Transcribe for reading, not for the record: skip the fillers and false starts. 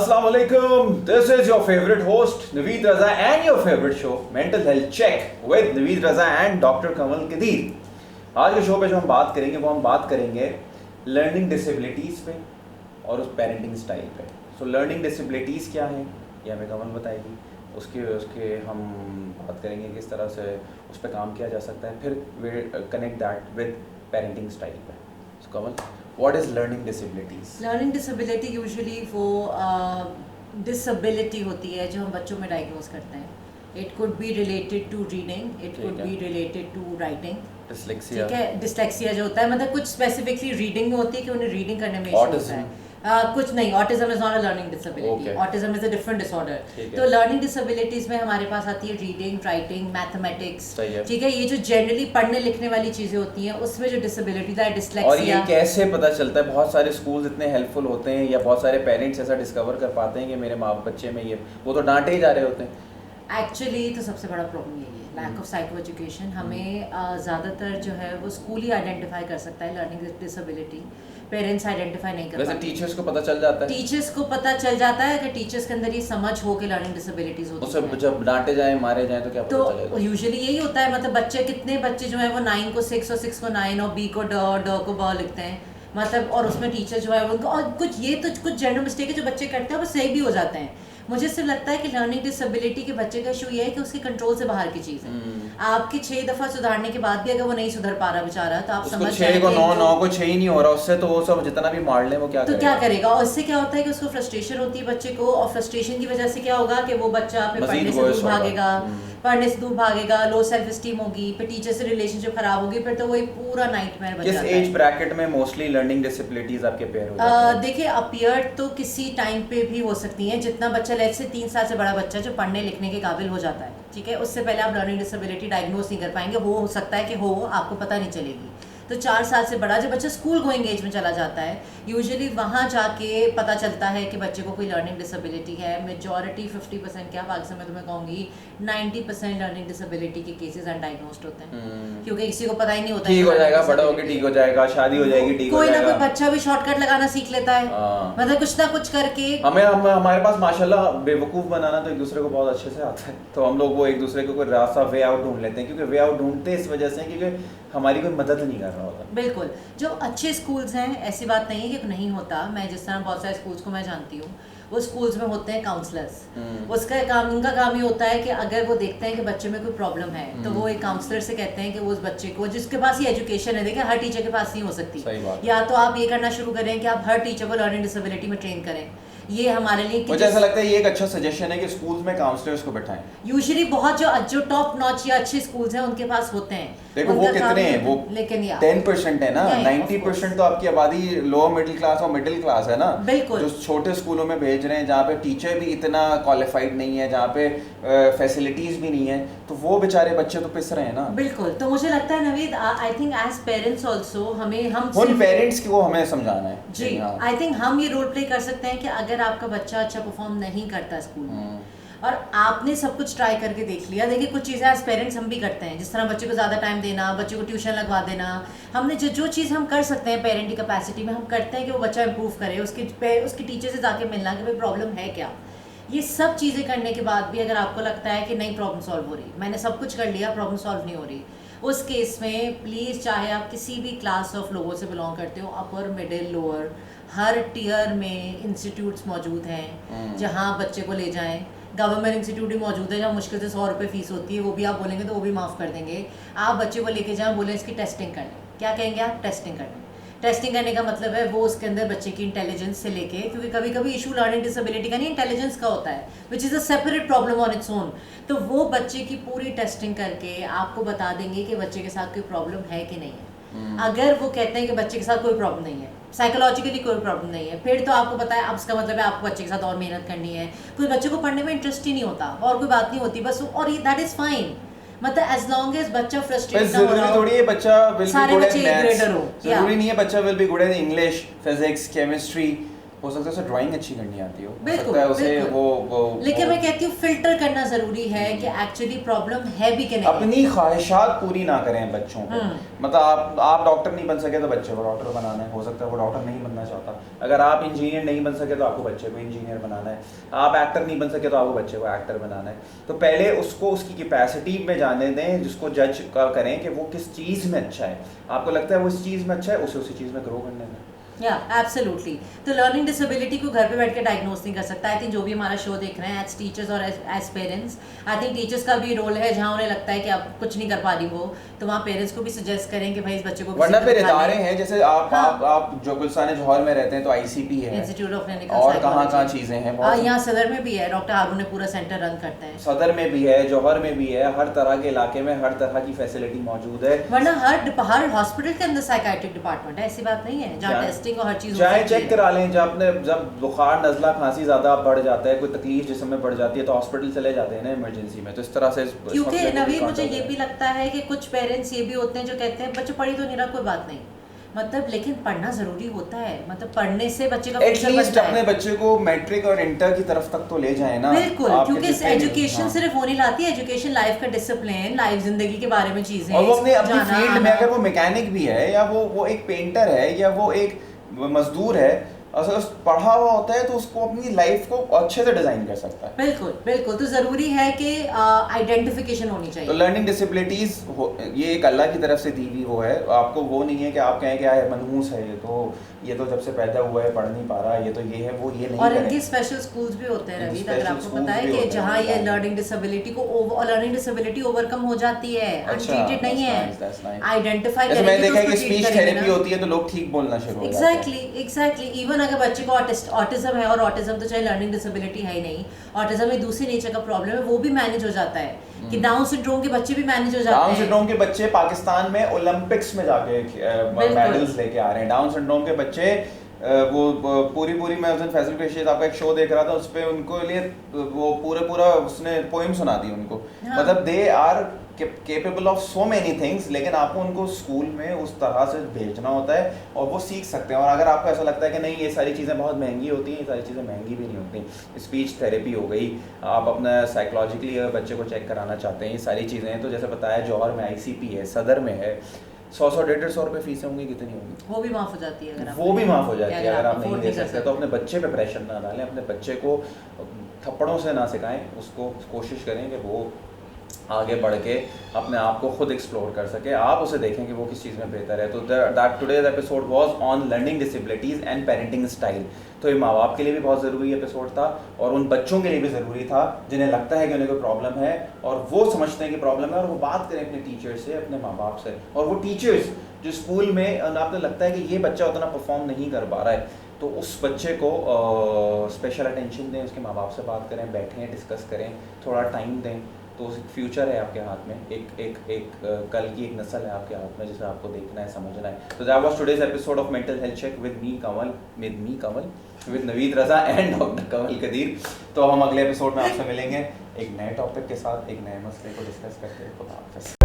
Assalamu alaikum. This is your favorite host Naveed Raza and your favorite show Mental Health Check with Naveed Raza and Dr. Kamal Kadir. आज के show पे जो हम बात करेंगे वो हम बात करेंगे लर्निंग डिसेबिलिटीज़ पे और उस पेरेंटिंग स्टाइल पे. सो लर्निंग डिसेबिलिटीज़ क्या है ये हमें कमल बताएगी. उसके हम बात करेंगे किस तरह से उस पर काम किया जा सकता है. फिर we connect that with parenting style पे. So Kamal, what is learning disabilities? Learning disability usually वो डिसेबिलिटी होती है जो हम बच्चों में डायग्नोज करते हैं. It could be related to reading, it could be related to writing. Dyslexia. ठीक है, डिसलेक्सिया जो होता है मतलब कुछ स्पेसिफिकली रीडिंग में होती है कि उन्हें रीडिंग करने में इशू होता है. कुछ नहीं, autism is not a learning disability. Autism is a different disorder. तो लर्निंग डिसेबिलिटीज में हमारे पास आती है रीडिंग, राइटिंग, मैथमेटिक्स. ठीक है, ये जो जनरली पढ़ने लिखने वाली चीजें होती हैं उसमें जो डिसेबिलिटी है डिसलेक्सिया. और ये कैसे पता चलता है? बहुत सारे स्कूल्स इतने हेल्पफुल होते हैं या बहुत सारे पेरेंट्स ऐसा डिस्कवर कर पाते हैं कि मेरे माँ बच्चे में ये, वो तो डांटे ही जा रहे होते हैं. एक्चुअली तो सबसे बड़ा प्रॉब्लम यही है, लैक ऑफ साइको एजुकेशन. हमें ज़्यादातर जो है वो स्कूल ही आइडेंटिफाई कर सकता है लर्निंग डिसेबिलिटी. पेरेंट्स आइडेंटिफाई नहीं कर वैसे टीचर्स को पता चल जाता है. टीचर्स को पता चल जाता है कि टीचर्स के अंदर ये समझ हो के लर्निंग डिसेबिलिटीज होती है. तो जब डांटे जाए मारे जाए तो क्या पता चलेगा? तो यूजुअली यही होता है. मतलब कितने बच्चे जो है वो 9 को 6 और 6 को 9 और बी को ड को ब लिखते हैं. मतलब और उसमें टीचर जो है उनको और कुछ जनरल मिस्टेक है जो बच्चे करते हैं वो सही भी हो जाते हैं. मुझे सिर्फ लगता है कि लर्निंग डिसेबिलिटी के बच्चे का इशू ये है कि उसके कंट्रोल से बाहर की चीज़ है. आपके 6 दफ़ा सुधारने के बाद भी अगर वो नहीं सुधर पा रहा बेचारा तो आप समझ जाएंगे 6 को 9 को 6 ही नहीं हो रहा उससे, तो वो सब जितना भी मार ले वो क्या तो क्या करेगा. और इससे क्या होता है कि उसको फ्रस्ट्रेशन होती है बच्चे को, और फ्रस्ट्रेशन की वजह से क्या होगा कि वो बच्चा फिर पढ़ने से दूर भागेगा, लो सेल्फ स्टीम होगी, फिर टीचर से रिलेशनशिप खराब होगी, फिर तो वही पूरा नाइटमेयर बन जाता है. किस एज ब्रैकेट में मोस्टली लर्निंग डिसेबिलिटीज आपके पेयर हो जाते हैं? देखिए, अपीयर तो किसी टाइम पे भी हो सकती हैं. जितना बच्चा लेट्स से 3 साल से बड़ा बच्चा जो पढ़ने लिखने के काबिल हो जाता है, ठीक है, उससे पहले आप लर्निंग डिसेबिलिटी डायग्नोज नहीं कर पाएंगे. हो सकता है कि हो, आपको पता नहीं चलेगी. तो 4 साल से बड़ा जब बच्चा स्कूल गोइंग एज में चला जाता है, यूजुअली वहाँ जाके पता चलता है कि बच्चे को कोई लर्निंग डिसेबिलिटी है. मेजॉरिटी 50% क्या पाकिस्तान में तुम्हें कहूँगी 90% लर्निंग डिसेबिलिटी के केसेस अनडायग्नोज्ड होते हैं. क्योंकि किसी को पता ही नहीं होता. ठीक हो जाएगा, बड़ा होकर ठीक हो जाएगा, शादी हो जाएगी, ठीक हो जाएगा. कोई ना कोई बच्चा भी शॉर्टकट लगाना सीख लेता है. मतलब कुछ ना कुछ करके हमारे पास माशाल्लाह बेवकूफ़ बनाना तो एक दूसरे को बहुत अच्छे से आता है. तो हम लोग वो एक दूसरे को कोई रास्ता वे आउट ढूंढ लेते हैं, क्योंकि वे आउट ढूंढते इस वजह से क्योंकि हमारी कोई मदद नहीं कर रहा होता. बिल्कुल. जो अच्छे स्कूल्स हैं, ऐसी बात नहीं है कि नहीं होता. मैं जिस तरह बहुत सारे स्कूल्स को मैं जानती हूँ, वो स्कूल्स में होते हैं काउंसलर्स. उनका काम ये होता है कि अगर वो देखते हैं कि बच्चे में कोई प्रॉब्लम है तो वो एक काउंसलर से कहते हैं कि वो उस बच्चे को, जिसके पास ये एजुकेशन है, देखिए हर टीचर के पास नहीं हो सकती, या तो आप ये करना शुरू करें कि आप हर टीचर को लर्निंग डिसेबिलिटी में ट्रेन करें. ये हमारे लिए मुझे ऐसा लगता है ये एक अच्छा सजेशन है कि स्कूल्स में काउंसलर्स को बैठाएं. यूजुअली बहुत जो टॉप नॉच या अच्छे स्कूल्स हैं उनके पास होते हैं. देखो वो कितने हैं, वो लेकिन 10% है ना. 90% तो आपकी आबादी लोअर मिडिल क्लास और मिडिल क्लास है ना. बिल्कुल. जो छोटे स्कूलों में भेज रहे हैं जहाँ पे टीचर भी इतना क्वालिफाइड नहीं है, जहाँ पे फैसिलिटीज भी नहीं है, तो वो बेचारे बच्चे तो पिस रहे हैं ना. बिल्कुल. तो मुझे लगता है Naveed, I think as parents also हम उन पेरेंट्स को हमें समझाना है जी. आई थिंक हम ये रोल प्ले कर सकते हैं कि अगर आपका बच्चा अच्छा परफॉर्म नहीं करता स्कूल में और आपने सब कुछ ट्राई करके देख लिया, देखिए कुछ चीज़ें एज पेरेंट्स हम भी करते हैं, जिस तरह बच्चे को ज़्यादा टाइम देना, बच्चे को ट्यूशन लगवा देना. हमने जो चीज़ हम कर सकते हैं पेरेंट की कैपेसिटी में, हम करते हैं कि वो बच्चा इंप्रूव करे. उसके टीचर से जाके मिलना कि भाई प्रॉब्लम है क्या. ये सब चीज़ें करने के बाद भी अगर आपको लगता है कि नहीं प्रॉब्लम सॉल्व हो रही, मैंने सब कुछ कर लिया, प्रॉब्लम सॉल्व नहीं हो रही, उस केस में प्लीज़, चाहे आप किसी भी क्लास ऑफ लोगों से बिलोंग करते हो, अपर मिडिल लोअर, हर टीयर में इंस्टीट्यूट्स मौजूद हैं जहाँ बच्चे को ले जाएं. गवर्नमेंट इंस्टीट्यूट भी मौजूद है जहाँ मुश्किल से 100 रुपये फीस होती है, वो भी आप बोलेंगे तो वो भी माफ़ कर देंगे. आप बच्चे को लेके जाएं, बोले इसकी टेस्टिंग कर लें. क्या कहेंगे आप? टेस्टिंग कर लें. टेस्टिंग करने का मतलब है वो उसके अंदर बच्चे की इंटेलिजेंस से लेके, क्योंकि कभी कभी इशू लर्निंग डिसेबिलिटी का नहीं, इंटेलिजेंस का होता है, which is a separate problem on its own. तो वो बच्चे की पूरी टेस्टिंग करके आपको बता देंगे कि बच्चे के साथ कोई प्रॉब्लम है कि नहीं है. अगर वो कहते हैं कि बच्चे के साथ कोई प्रॉब्लम नहीं है, साइकोलॉजिकली कोई प्रॉब्लम नहीं है, फिर तो आपको पता है, अब इसका मतलब है आपको बच्चे के साथ और मेहनत करनी है. कुछ बच्चे को पढ़ने में इंटरेस्ट ही नहीं होता और कोई बात नहीं होती बस, और ये दैट इज़ फाइन. मतलब एज लॉन्ग एज बच्चा फ्रस्ट्रेट ना हो रहा हो, थोड़ी है बच्चा will be good at maths. हो. जरूरी नहीं है बच्चा will be good at English, physics, chemistry. हो सकता है उसे ड्राइंग अच्छी करनी आती हो बिल्कुल, सकता है उसे बिल्कुल। वो लेकिन मैं कहती हूँ फिल्टर करना जरूरी है कि एक्चुअली प्रॉब्लम है भी कि नहीं। अपनी ख्वाहिशात पूरी ना करें बच्चों को। मतलब आप डॉक्टर नहीं बन सके तो बच्चे को डॉक्टर बनाना है, हो सकता है वो डॉक्टर नहीं बनना चाहता। अगर आप इंजीनियर नहीं बन सके तो आपको बच्चे को इंजीनियर बनाना है। आप एक्टर नहीं बन सके तो आपको बच्चे को एक्टर बनाना है। तो पहले उसको उसकी कैपेसिटी में जाने दें, जिसको जज करें कि वो किस चीज़ में अच्छा है। आपको लगता है वो इस चीज़ में अच्छा है, उसे उसी चीज़ में ग्रो करने दें। या एब्सोल्युटली। तो लर्निंग डिसेबिलिटी को घर पे बैठ के डायग्नोस नहीं कर सकता। आई थिंक जो भी हमारा शो देख रहे हैं एज टीचर्स और as parents, I think teachers का भी रोल है जहाँ उन्हें लगता है कि आप कुछ नहीं कर पा रही हो तो वहाँ पेरेंट्स को भी सजेस्ट करें कि भाई इस बच्चे को वरना फिर इदारे हैं जैसे आप जो गुलशान जौहर में रहते हैं तो ICP है, इंस्टीट्यूट ऑफ क्लिनिकल और कहाँ चीज़ें हैं। यहाँ सदर में भी है, डॉक्टर हारून ने पूरा सेंटर रन करते हैं। सदर में भी है, जौहर में भी है, हर तरह के इलाके में हर तरह की फैसिलिटी मौजूद है। वरना हर हॉस्पिटल के अंदर साइकाइट्रिक डिपार्टमेंट है, ऐसी बात नहीं है, जहाँ टेस्टिंग और हर चीज़ चेक करा लें। जब बुखार नज़ला खांसी ज़्यादा बढ़ जाता है, कोई तकलीफ जिस्म में बढ़ जाती है तो हॉस्पिटल चले जाते हैं ना इमरजेंसी में। तो इस तरह से क्योंकि नवीन मुझे ये भी लगता है कि कुछ पेरेंट्स ये भी होते हैं जो कहते हैं बच्चे पढ़ी तो नहीं रहा, कोई बात नहीं, मतलब लेकिन पढ़ना जरूरी होता है। मतलब पढ़ने से बच्चे का फ्यूचर बनता है। अपने बच्चे को मैट्रिक और इंटर की तरफ तक तो ले जाए ना। बिल्कुल, क्योंकि एजुकेशन सिर्फ वो नहीं लाती है, एजुकेशन लाइफ का डिसिप्लिन, लाइफ जिंदगी के बारे में चीजें, और वो अपनी फील्ड में अगर वो मैकेनिक भी है या वो एक पेंटर है या वो एक मजदूर है, अगर पढ़ा हुआ होता है तो उसको अपनी लाइफ को अच्छे से डिजाइन कर सकता है। बिल्कुल बिल्कुल। तो जरूरी है कि आइडेंटिफिकेशन होनी चाहिए। तो लर्निंग डिसेबिलिटीज ये एक अल्लाह की तरफ से दी हुई वो है। आपको वो नहीं है कि आप कहें कि मनहूस है ये तो जब से पैदा हुआ है पढ़ नहीं पा रहा, ये तो ये है वो ये नहीं। और इनके स्पेशल स्कूल्स भी होते हैं रवि, अगर आपको पता है कि जहाँ ये लर्निंग डिसेबिलिटी ओवरकम हो जाती है, अनट्रीटेड नहीं है, आइडेंटिफाई करेंगे। मैंने देखा है कि स्पीच थेरेपी होती है तो लोग ठीक बोलना शुरू हो जाते हैं। एग्जैक्टली। इवन अगर बच्चे को ऑटिज्म है, और ऑटिज्म तो चाहे लर्निंग डिसेबिलिटी है ही नहीं, ऑटिज्म एक दूसरी नेचर का प्रॉब्लम है, वो भी मैनेज हो जाता है कि डाउन सिंड्रोम के बच्चे भी मैनेज हो जाते हैं। डाउन सिंड्रोम के बच्चे पाकिस्तान में ओलंपिक्स में जाके मेडल्स लेके आ रहे हैं। डाउन सिंड्रोम के बच्चे वो पूरी मैं उस दिन फैसल क्रेशियस आपका एक शो देख रहा था, उस पे उनको लिए वो पूरा उसने पोएम सुना दी उनको। मतलब they are capable of so many things, लेकिन आपको उनको स्कूल में उस तरह से भेजना होता है और वो सीख सकते हैं। और अगर आपको ऐसा लगता है कि नहीं ये सारी चीज़ें बहुत महंगी होती हैं, ये सारी चीज़ें महंगी भी नहीं होती। स्पीच थेरेपी हो गई, आप अपना साइकोलॉजिकली बच्चे को चेक कराना चाहते हैं, ये सारी चीज़ें हैं। तो जैसे बताया जौहर में ICP है, सदर में है, 100-150 रुपये फीसें होंगी, कितनी होंगी? वो भी माफ़ हो जाती है अगर वो भी माफ़ हो जाती है अगर आप नहीं दे सकते। तो अपने बच्चे पे प्रेशर ना डालें, अपने बच्चे को थप्पड़ों से ना सिखाएं, उसको कोशिश करें कि वो आगे बढ़ के अपने आप को खुद एक्सप्लोर कर सके। आप उसे देखें कि वो किस चीज़ में बेहतर है। तो that today's episode was on learning disabilities and parenting style. तो ये माँ बाप के लिए भी बहुत ज़रूरी एपिसोड था और उन बच्चों के लिए भी ज़रूरी था जिन्हें लगता है कि उन्हें कोई प्रॉब्लम है और वो समझते हैं कि प्रॉब्लम है, और वो बात करें अपने टीचर से, अपने माँ बाप से। और वो टीचर्स जो स्कूल में आपको लगता है कि ये बच्चा उतना परफॉर्म नहीं कर पा रहा है, तो उस बच्चे को स्पेशल अटेंशन दें, उसके माँ बाप से बात करें, बैठें, डिस्कस करें, थोड़ा टाइम दें। तो फ्यूचर है आपके हाथ में, एक कल की एक नस्ल है आपके हाथ में जिसे आपको देखना है, समझना है। तो that was today's episode of mental health check with me Kamal with Naveed Raza and doctor Kamal Kadir. तो हम अगले एपिसोड में आपसे मिलेंगे एक नए टॉपिक के साथ, एक नए मसले को डिस्कस करते हैं। खुदा हाफ़िज़।